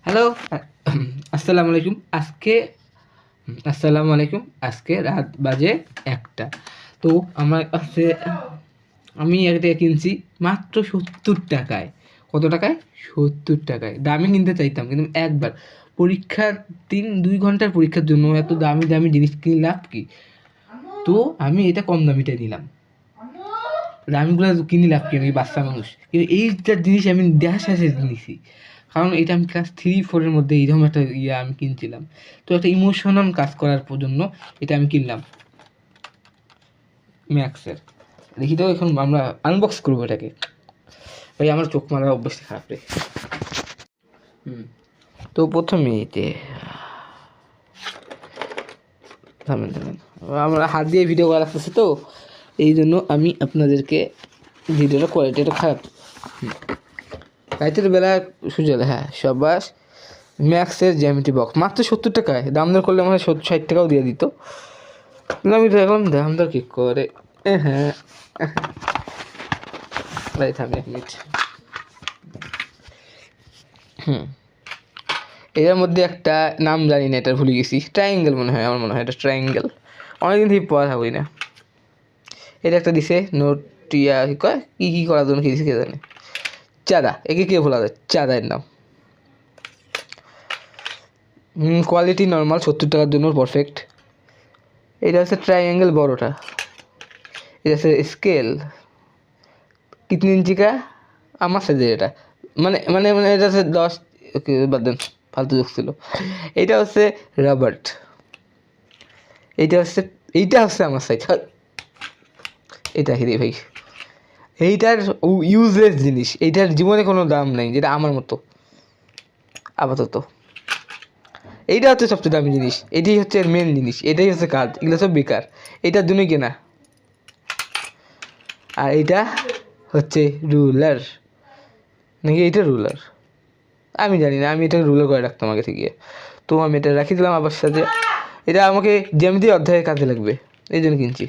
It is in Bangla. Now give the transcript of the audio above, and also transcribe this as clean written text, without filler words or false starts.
হ্যালো, আসসালামু আলাইকুম। আজকে রাত বাজে 1টা। তো আমার কাছে আমি একটা কিনছি মাত্র 70 টাকায়। কত টাকায়? 70 টাকায়। দামি কিনতে চাইতাম, কিন্তু একবার পরীক্ষার 2 ঘন্টার পরীক্ষার জন্য এত দামি দামি জিনিস কিনে লাভ কি? তো আমি এটা কম দামিটাই নিলাম। দামিগুলো কিনে লাভ কি? আমি বাচ্চা মানুষ, কিন্তু এইটা জিনিস আমি দেখা শেষে নিছি, কারণ এটা আমি ক্লাস 3-4-এর মধ্যে এইরকম একটা আমি কিনছিলাম। তো একটা ইমোশনাল কাজ করার জন্য এটা আমি কিনলাম ম্যাক্সের। দেখি তো এখন আমরা আনবক্স করবো এটাকে। ভাই আমার চোখ মারার অভ্যাস খারাপ রে। তো প্রথমে এতে থামেন, আমরা হাত দিয়ে ভিডিও করা লাগতেছে, তো এই জন্য আমি আপনাদেরকে ভিডিওটা কোয়ালিটিটা খারাপ। রাইতের বেলা সুযোগ, হ্যাঁ সবাস। ম্যাক্সের জ্যামিতি বক্স মাত্র 70 টাকায়। দাম দর করলে আমার 60 টাকাও দিয়ে দিত। আমি তো এখন দাম দর কি করে। হ্যাঁ ভাই থামি 1 মিনিট। এটার মধ্যে একটা নাম জানি না, এটা ভুলে গেছি। ট্রায়াঙ্গেল মনে হয়, আমার মনে হয় এটা ট্রায়াঙ্গেল। অনেকদিন থেকে পড়া থাকুই না। এটা একটা দিছে নোটিয়া কয় কী করার জন্য, কি দিছে কে জানে। চাঁদা, একে কে ভোলা যায়, চাঁদা এর নাম। কোয়ালিটি নর্মাল, 70 টাকার জন্য পারফেক্ট। এটা হচ্ছে ট্রায়াঙ্গেল বড়টা। এটা হচ্ছে স্কেল কিতনি ইঞ্চি কা, আমার সাইজের এটা। মানে মানে মানে এটা হচ্ছে 10, বাদ দেন, ফালতু যোগ ছিল। এটা হচ্ছে রবার্ট। এইটা হচ্ছে আমার সাইজ। এটা হিরে ভাই, এইটার ইউজলেস জিনিস, এইটার জীবনে কোনো দাম নেই, যেটা আমার মতো আপাতত। এইটা হচ্ছে সবচেয়ে দামি জিনিস, এটাই হচ্ছে মেন জিনিস, এটাই হচ্ছে কাজ, এগুলো সব বেকার। এইটার জন্যই কেনা। আর এইটা হচ্ছে রুলার, নাকি এইটা রুলার আমি জানি না, আমি এটা রুলার করে রাখতাম আগে থেকে। তো আমি এটা রাখি দিলাম আবার সাথে। এটা আমাকে জ্যামিতি অধ্যায়ের কাজে লাগবে, এই জন্য কিনছি।